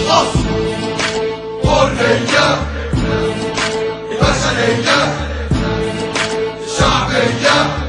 مصر حرية بشرية شعبية.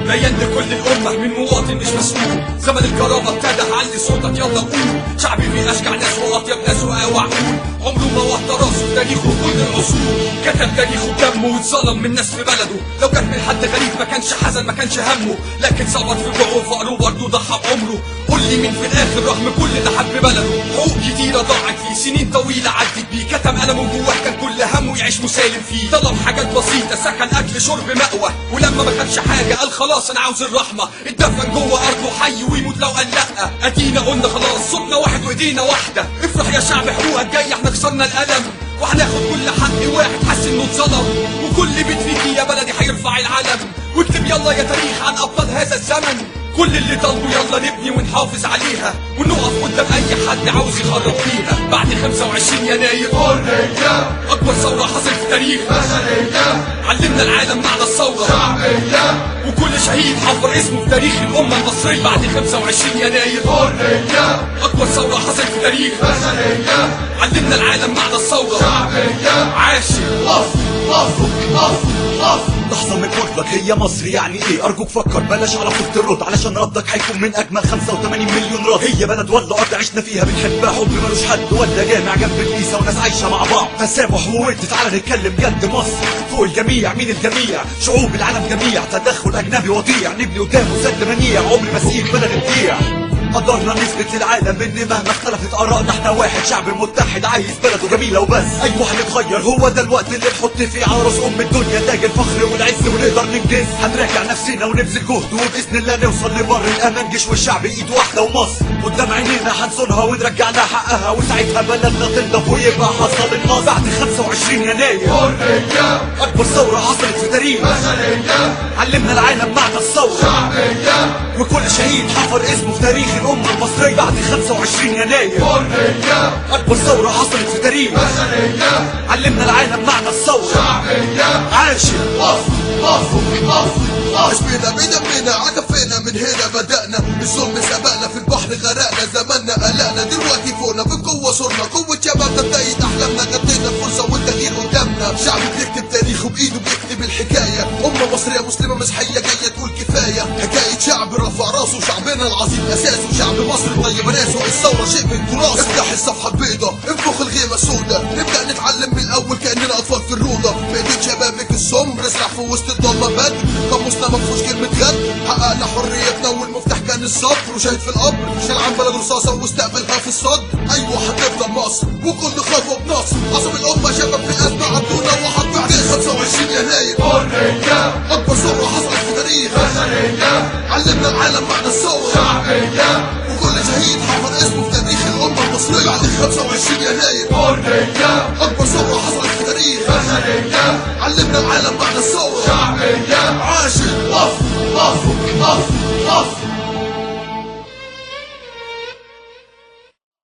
بيان لكل الأمة من مواطن مش مسؤول، زمن الكرامة ابتدى، علي صوتك يلا قول. شعبي فيه أشجع ناس وأطيب ناس وأوع عقول، عمره ما وحد راسه في تاريخه كل العصور. كتب تاريخه بدمه واتظلم من ناس في بلده، لو جت من حد غريب ما كانش حزن ما كانش همه، لكن صبر في جوعه وفقره برضه ضحى بعمره. قول لي مين في الآخر رغم كل ده حب بلده؟ حقوق كتيرة ضاعت فيه، سنين طويلة عدت بيه، كتم قلمه جواه كان كل همه يعيش مسالم فيه. طلب حاجات بسيطة، سكن أكل شرب مأوى، ولما ما خدش حاجة قال خلاص أنا عاوز الرحمة. اتدفن جوه أرضه حي ويموت لو قال لأ. أدينا قلنا خلاص صوتنا واحد وإيدينا واحدة، افرح يا شعب حقوقك جاية، احنا كسرنا القلم وهناخد كل حق واحد حس انه اتظلم. وكل بيت فيكي يا بلدي هيرفع العلم، واكتب يلا يا تاريخ عن ابطال هذا الزمن. كل اللي طالبه يلا نبني ونحافظ عليها، ونقف قدام اي حد عاوز يخرب فيها. بعد 25 يناير حرية، اكبر ثورة حصلت في تاريخ بشرية، علمنا العالم معنى الثورة شعبية، وكل شهيد حفر اسمه في تاريخ الامة المصرية. بعد 25 يناير حرية، اكبر ثورة حصلت في تاريخ بشرية، علمنا العالم معنى الثورة شعبية. عاشق مصر مصر مصر مصر. لحظة من قربك هي مصر يعني ايه؟ ارجوك فكر بلاش على طول ترد، علشان ردك هيكون من اجمل 85 مليون رد. هي بلد ولا ارض عشنا فيها بنحبها حب ملوش حد، ولا جامع جنب الكنيسة وناس عايشة مع بعض تسامح وود. تعالى نتكلم جد، مصر فوق الجميع، مين الجميع؟ شعوب العالم جميع، تدخل اجنبي وضيع، نبني قدامه سد منيع، عمري ما سيب بلد تضيع. قدرنا نثبت للعالم ان مهما اختلفت ارائنا احنا واحد، شعب متحد عايز بلده جميلة وبس. ايوه هنتغير، هو ده الوقت اللي نحط فيه على راس ام الدنيا تاج الفخر والعز ونقدر ننجز. هنراجع نفسنا ونبذل جهد وباذن الله نوصل لبر الامان، جيش والشعب ايد واحده، ومصر قدام عينينا هنصونها ونرجع لها حقها، وساعتها بلدنا تنضف ويبقى حصل النصر. بعد 25 يناير حرية، اكبر ثورة حصلت في تاريخ بشرية، علمنا العالم معنى الثورة شعبية، وكل شهيد حفر اسمه في تاريخ الأمة المصرية. بعد 25 يناير حرية، أكبر ثورة حصلت في تاريخ بشرية، علمنا العالم معنى الثورة شعبية. عاشق مصر مصر مصر عشبنا بدمنا عكفينا، من هنا بدأنا الظلم سبقنا، في البحر غرقنا، زماننا قلقنا، دلوقتي فوقنا بالقوة صرنا، قوة شباب تبدأت أحلامنا، غدينا الفرصة والتغيير قدامنا. شعب بيكتب تاريخه بإيده بيكتب الحكاية، أمة مصرية مسلمة مسيحية جاية تقول كفاية. حكاية شعب رفع راسه، شعبنا العظيم أساسه، شعب مصر طيب ناسه، الثورة شيء من التراث. افتح الصفحة البيضاء، انفخ الغيمة السوداء، نبدأ نتعلم من الأول كأننا أطفال في الروضة. بإيدين شبابك السمر اسرح في وسط الضلمة بدر، قاموسنا مفهوش كلمة غد، حققنا حريتنا والمفتاح كان الصبر. وشاهد في القبر شال عن بلد رصاصة واستقبلها في الصدر. أيوة هتفضل مصر وكل خطوة بنصر، عصب الأمة شباب في الأزمة عدونا وحط بعد 25 يناير حرية، أكبر ثورة حصلت في تاريخ بشرية، علمنا العالم معنى الثورة شعبية، وكل شهيد حفر اسمه في تاريخ الأمة المصرية. بعد 25 يناير حرية، أكبر ثورة حصلت في تاريخ بشرية، علمنا العالم معنى الثورة شعبية. عاشق مصر مصر مصر مصر.